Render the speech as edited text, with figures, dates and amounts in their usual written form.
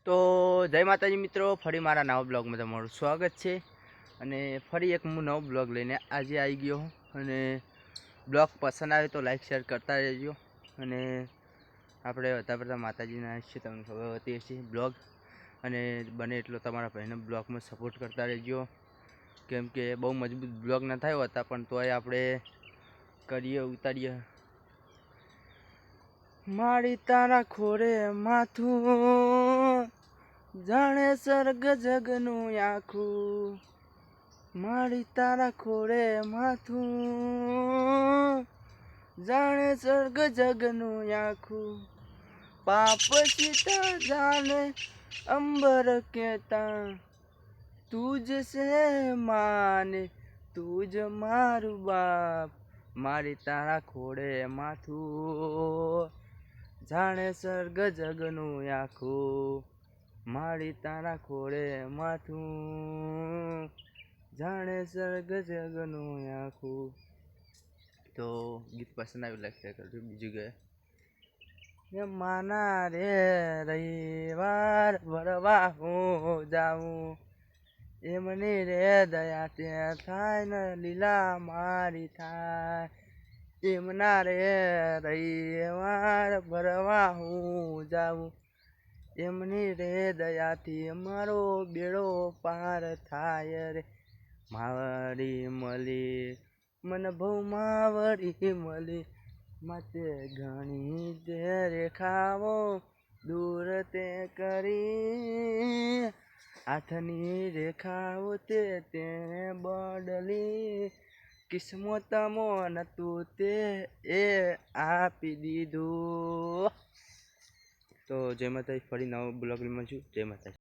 તો જય માતાજી મિત્રો, ફરી મારા નવા બ્લોગમાં તમારું સ્વાગત છે। અને ફરી એક હું નવો બ્લોગ લઈને આજે આવી ગયો હું। અને બ્લોગ પસંદ આવે તો લાઈક શેર કરતા રહેજો। અને આપણે વધારે પડતા માતાજીના છે, તમને ખબર હોતી હશે બ્લોગ। અને બને એટલો તમારા ભાઈને બ્લોગમાં સપોર્ટ કરતા રહેજો, કેમ કે બહુ મજબૂત બ્લોગ ન થયો હતા, પણ તોય આપણે કરીએ, ઉતારીએ। મારી તારા ખોરે માથું જાણે સ્વર્ગ જગનું આખું, મારી તારા ખોરે માથું જાણે સ્વર્ગ જગનું આખું, પાપ સીતા જાને અંબર કેતા તુજ સે માને તુજ મારું બાપ, મારી તારા ખોડે માથું જાણે સ્વર્ગ જગનું આખું, મારી તારા ખોડે માથું જાણે સ્વર્ગ જગનું આખું। તો ગીત પસંદ આવ્યું લાઈક શેર કરજો। બીજું કે માના રે રવિવાર ભરવા હું જાઉં, એમની રે દયા તે થાય ને લીલા મારી થાય, એમના રે રવિવાર ભરવા હું જાઉં, એમની રે દયાથી મારો બેડો પાર થાય રે। માવડી મળી મને બહુ માવડી મળી, માટે ઘણી તે રેખાઓ દૂર તે કરી, હાથની રેખાઓ તેને બદલી, કિસ્મતમાં નતું તે એ આપી દીધું। તો જય માતાજી, ફરી નવો બ્લોગ મળશું। જય માતાજી।